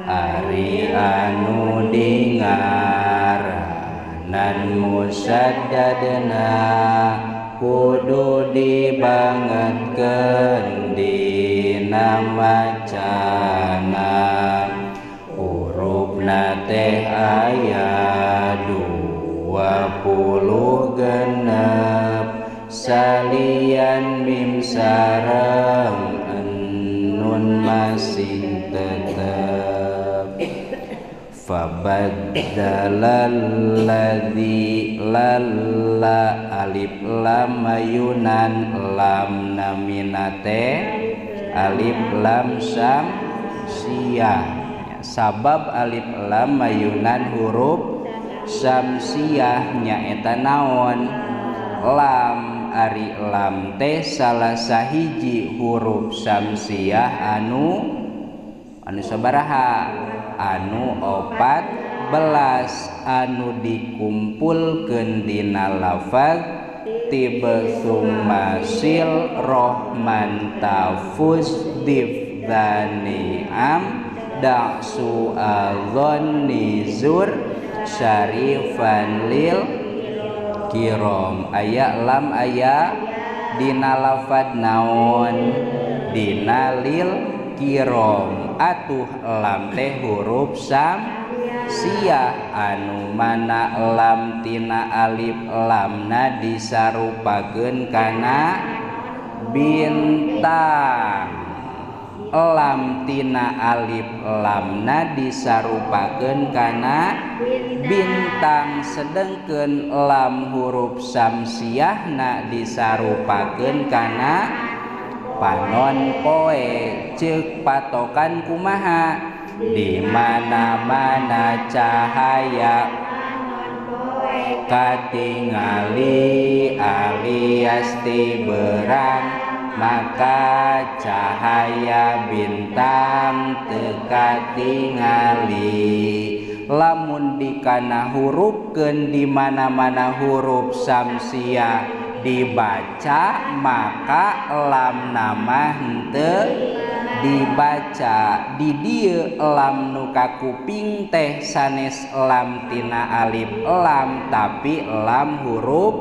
ari anu dingaranan musaddadna kudu dibangetkeun dina macana hurufna teh aya 20 genep salian mim sareng nun masing tetep fabaddalal-ladzi lalla alif lam mayunan lam naminate alif lam sam siyah sabab alif lam mayunan huruf samsiyah nyaeta naon lam ari lam teh salah sahiji huruf samsiyah anu sabaraha anu 14 anu dikumpulkeun dina lafaz tibasum masil rohman tafuz difdani am da'su adzonni zur syarifan lil kiram aya lam aya dina lafaz naon dina lil kiram atuh lam teh huruf samsiyah anu mana lam tina alif lamna disarupakeun kana bintang lam tina alif lamna disarupakeun kana bintang sedengkeun lam huruf samsiyahna disarupakeun kana panon poe ceuk patokan kumaha di mana-mana cahaya katingali alias tiberang maka cahaya bintang teu katingali lamun dikana hurufkeun di mana-mana huruf samsiyah dibaca maka lam nama henteu dibaca di dieu lam nu ka kuping teh sanes lam tina alif lam tapi lam huruf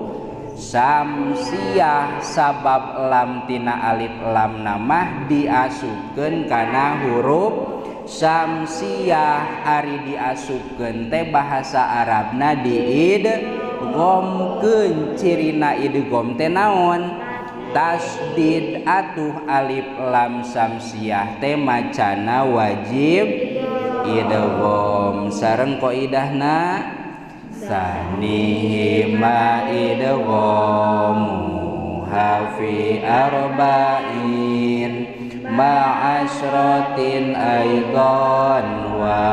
samsiyah sabab lam tina alif lam nama diasupkeun kana huruf samsiyah ari diasupkeun teh bahasa Arabna diidghamkeun cirina idgham teh naon tasdid atuh alif lam samsiyah teh macana wajib idgham sareng qaidahna sanihima idghamu hafi arba'in ma'asyratin aidan wa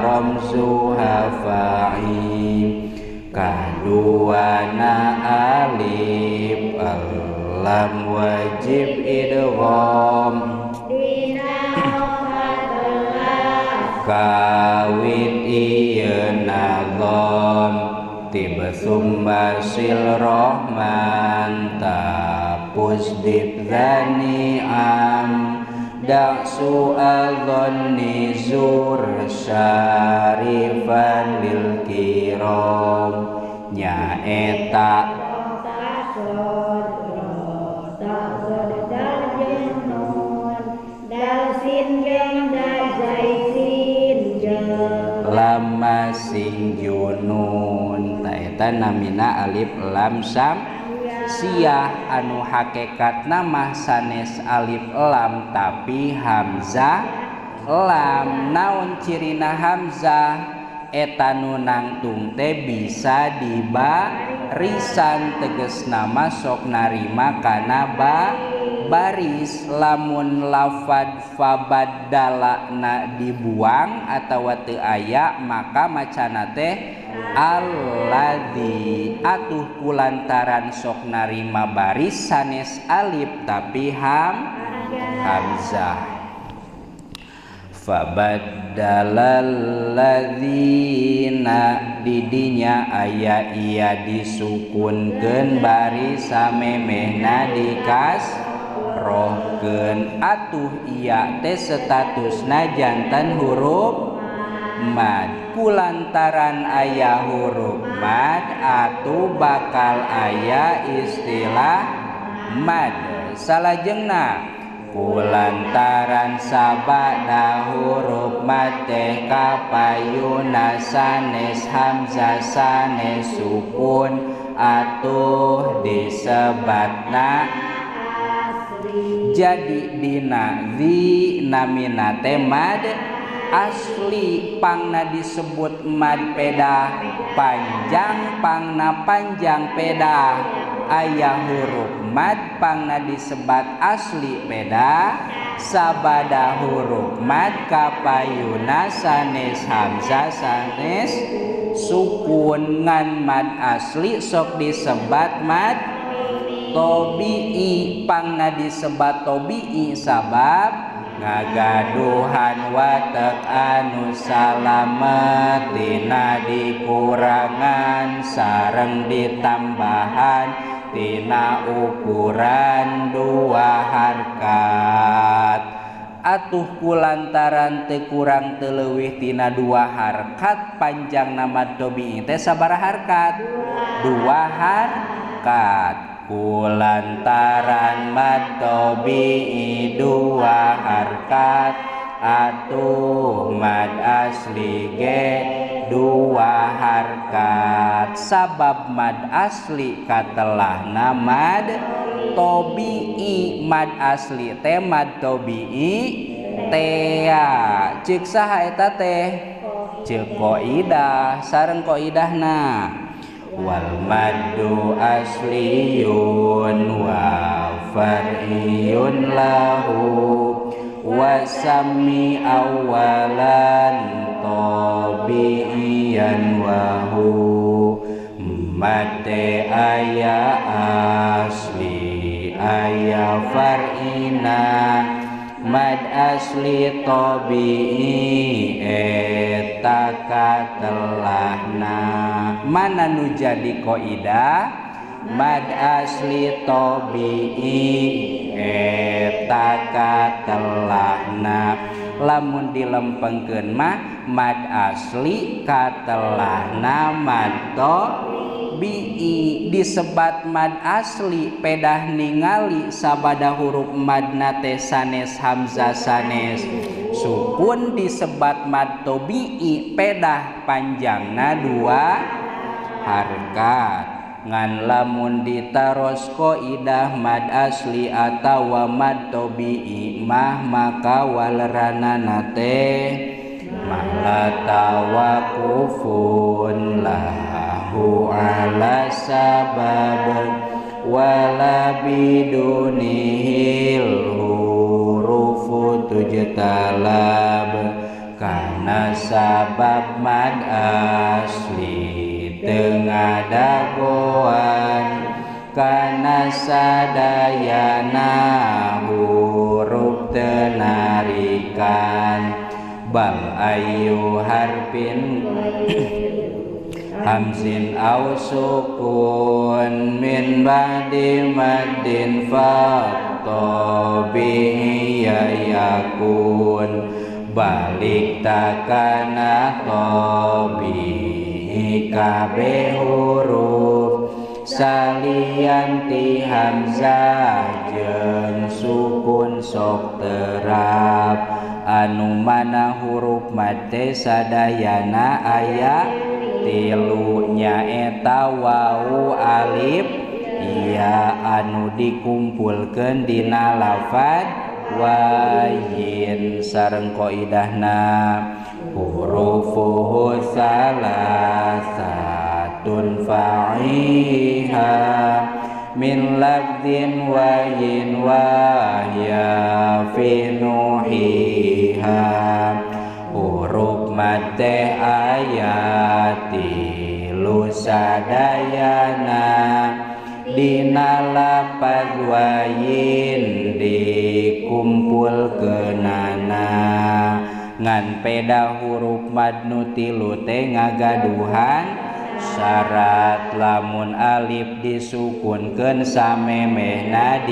ramzuha fa'im kaduana alif lam wajib idgham kawit ieu nazam tibasum basil rohman tapus dibzani am da'su adzonni zur syarifan lil kiram nyaeta lama sing junun taeta namina alif lam sam siyah anu hakikatna mah sanes alif lam tapi hamzah lam naon cirina hamzah eta nu nangtung teh bisa dibarisan tegasna mah sok narima kana baris lamun lafad fabaddalana dibuang atawa teu aya maka macana teh alladzi atuh kulantaran sok narima baris sanes alif tapi hamzah fabaddalal ladzina didinya aya iya disukunkeun baris samemehna dikas rohkeun atuh iya teh statusna janten huruf mad. Kulantaran aya huruf mad atuh bakal aya istilah mad. Salajengna kulantaran sabada huruf mad teh kapayuna sanes hamzah sanes sukun atuh disebatna jadi dina zi namina teh mad asli pangna disebut mad pedah panjang pangna panjang pedah aya huruf mad pangna disebat asli pedah sabada huruf mad kapayuna sanes hamzah sanes sukun ngan mad asli sok disebat mad tobi'i pangna disebat tobi'i sabab ngagaduhan watek anu salamet tina dikurangan sareng ditambahan tina ukuran dua harkat. Atuh kulantaran teu kurang teu leuwih tina dua harkat panjang nama tobi'i teh sabaraha harkat? Dua harkat. Kulantaran mad tobi'i dua harkat atuh mad asli ge dua harkat. Sabab mad asli katelahna mad tobi'i. Mad asli teh mad tobi'i tea ceuk saha eta teh? Ceuk qaidah. Sareng qaidahna wal maddu asliyun wa far'iyun lahu wa sammi awalan tabi'iyan wa hu. Mate aya asli aya far'ina mad asli tabi'i eta katelahna. Mana nu jadi qaidah? Mad asli tabi'i eta katelahna. Lamun dilempengkeun mah mad asli katelahna mad tabi'i. Disebat mad asli pedah ningali sabada huruf madna teh sanes hamzah sanes sukun. Disebat mad tabi'i pedah panjangna dua harkat. Ngan lamun ditaros qaidah mad asli atawa mad tabi'i mah maka waleranana teh malatawakufun lahu ala sabab wala bidunihil hurufu tujtalab. Karena sabab mad asli tengadagoan kana sadayana huruf tenarikan bal ayu harfin hamzin au sukun min ba'di maddin fatobihi yakun balik takana tobihi kabeh huruf salianti hamzah jeung sukun sok terap. Anu mana huruf mad teh sadayana aya tilu nyaeta wawu alif iya anu dikumpulkeun dina lafaz wayin. Sareng qaidahna hurufuhu salasatun fa'iha min lafzin wayin wahya fi nuhiha. Huruf mad teh ayati lu sadayana dina lafaz wayin dikumpulkeunana. Ngan peda huruf mad nu tilu teh ngagaduhan syarat. Lamun alif disukunkeun samemehna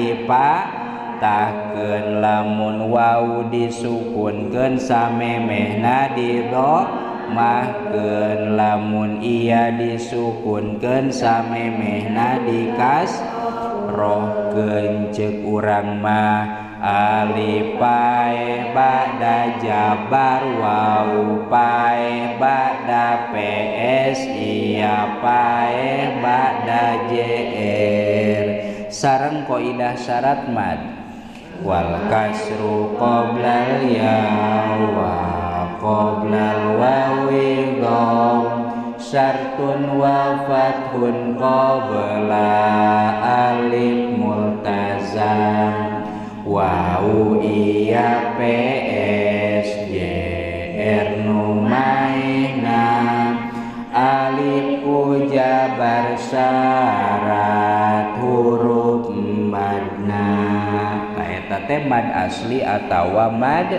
fatahkeun lamun wau disukunkeun samemehna didomahkeun lamun iya disukunkeun samemehna dikasrohkeun ceuk urang mah alif pae ba'da jabar wau pae ba'da ps iya pae ba'da jr sareng qaidah syarat mad wal kasru qoblal ya wa qoblal wawi dhom syartun wa fathun qabla alif multazam wau iya ps jr numaina alif ujabar syarat huruf madna eta teh mad asli atawa mad